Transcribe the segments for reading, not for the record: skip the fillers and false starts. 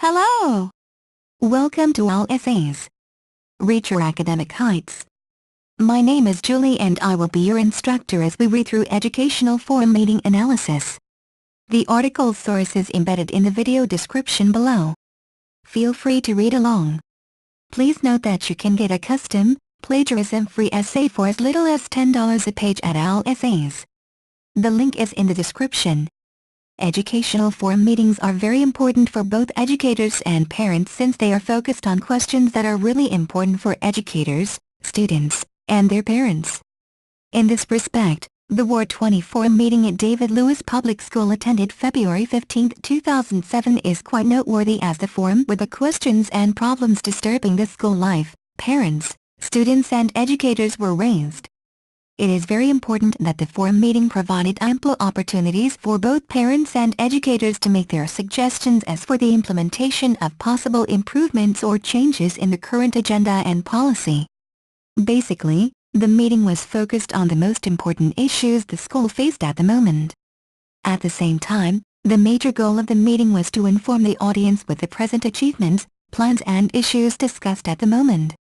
Hello! Welcome to All Essays. Reach your academic heights. My name is Julie and I will be your instructor as we read through Educational Forum Meeting Analysis. The article source is embedded in the video description below. Feel free to read along. Please note that you can get a custom, plagiarism-free essay for as little as $10 a page at All Essays. The link is in the description. Educational forum meetings are very important for both educators and parents since they are focused on questions that are really important for educators, students, and their parents. In this respect, the Ward 24 meeting at David Lewis Public School attended February 15, 2007 is quite noteworthy as the forum with the questions and problems disturbing the school life, parents, students and educators were raised. It is very important that the forum meeting provided ample opportunities for both parents and educators to make their suggestions as for the implementation of possible improvements or changes in the current agenda and policy. Basically, the meeting was focused on the most important issues the school faced at the moment. At the same time, the major goal of the meeting was to inform the audience with the present achievements, plans and issues discussed at the moment.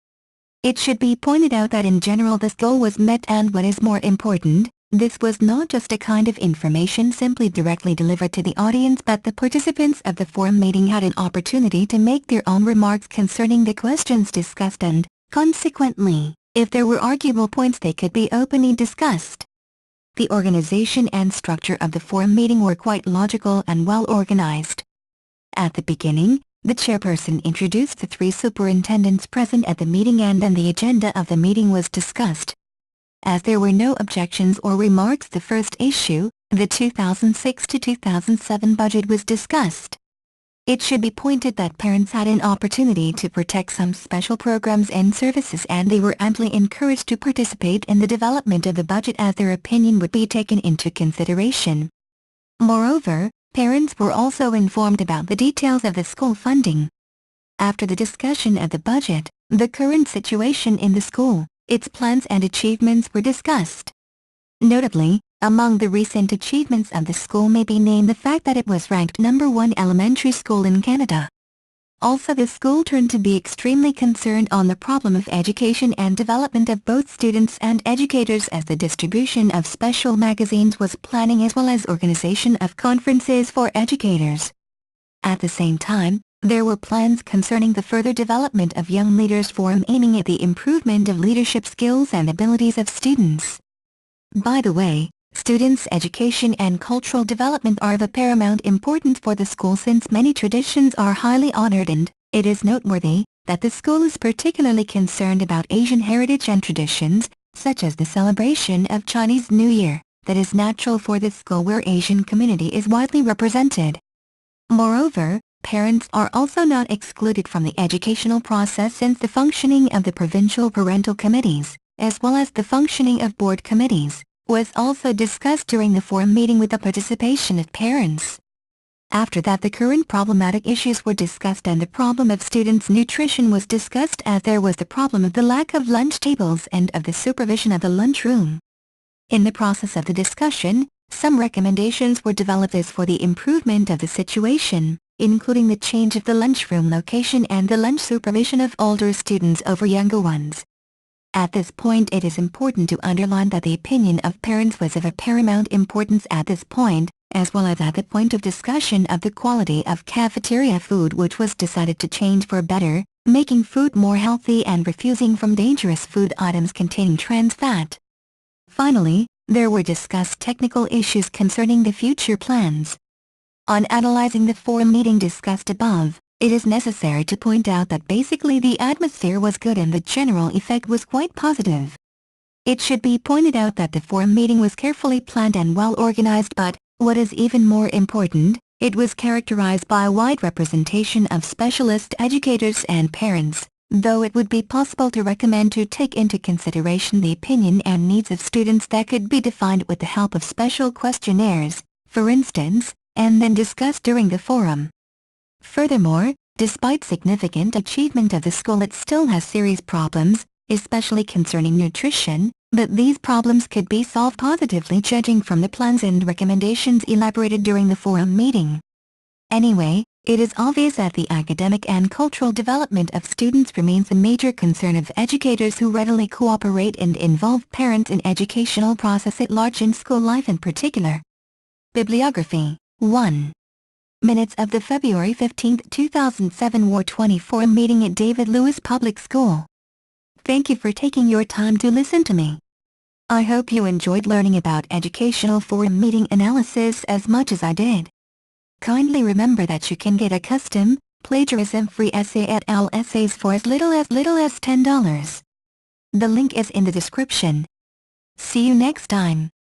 It should be pointed out that in general this goal was met and what is more important, this was not just a kind of information simply directly delivered to the audience but the participants of the forum meeting had an opportunity to make their own remarks concerning the questions discussed and, consequently, if there were arguable points they could be openly discussed. The organization and structure of the forum meeting were quite logical and well organized. At the beginning, the chairperson introduced the three superintendents present at the meeting and then the agenda of the meeting was discussed. As there were no objections or remarks, the first issue, the 2006 to 2007 budget was discussed. It should be pointed that parents had an opportunity to protect some special programs and services and they were amply encouraged to participate in the development of the budget as their opinion would be taken into consideration. Moreover, parents were also informed about the details of the school funding. After the discussion of the budget, the current situation in the school, its plans and achievements were discussed. Notably, among the recent achievements of the school may be named the fact that it was ranked #1 elementary school in Canada. Also, the school turned to be extremely concerned on the problem of education and development of both students and educators as the distribution of special magazines was planning as well as organization of conferences for educators. At the same time, there were plans concerning the further development of Young Leaders Forum aiming at the improvement of leadership skills and abilities of students. By the way, students' education and cultural development are of paramount importance for the school since many traditions are highly honored and, it is noteworthy, that the school is particularly concerned about Asian heritage and traditions, such as the celebration of Chinese New Year, that is natural for the school where Asian community is widely represented. Moreover, parents are also not excluded from the educational process since the functioning of the provincial parental committees, as well as the functioning of board committees, was also discussed during the forum meeting with the participation of parents. After that, the current problematic issues were discussed and the problem of students' nutrition was discussed as there was the problem of the lack of lunch tables and of the supervision of the lunchroom. In the process of the discussion, some recommendations were developed as for the improvement of the situation, including the change of the lunchroom location and the lunch supervision of older students over younger ones. At this point it is important to underline that the opinion of parents was of a paramount importance at this point, as well as at the point of discussion of the quality of cafeteria food which was decided to change for better, making food more healthy and refusing from dangerous food items containing trans fat. Finally, there were discussed technical issues concerning the future plans. On analyzing the forum meeting discussed above, it is necessary to point out that basically the atmosphere was good and the general effect was quite positive. It should be pointed out that the forum meeting was carefully planned and well organized but, what is even more important, it was characterized by a wide representation of specialist educators and parents, though it would be possible to recommend to take into consideration the opinion and needs of students that could be defined with the help of special questionnaires, for instance, and then discussed during the forum. Furthermore, despite significant achievement of the school it still has serious problems, especially concerning nutrition, but these problems could be solved positively judging from the plans and recommendations elaborated during the forum meeting. Anyway, It is obvious that the academic and cultural development of students remains a major concern of educators who readily cooperate and involve parents in educational process at large and school life in particular. Bibliography 1. Minutes of the February 15, 2007 War 24 meeting at David Lewis Public School. Thank you for taking your time to listen to me. I hope you enjoyed learning about educational forum meeting analysis as much as I did. Kindly remember that you can get a custom, plagiarism-free essay at OWL Essays for as little as $10. The link is in the description. See you next time.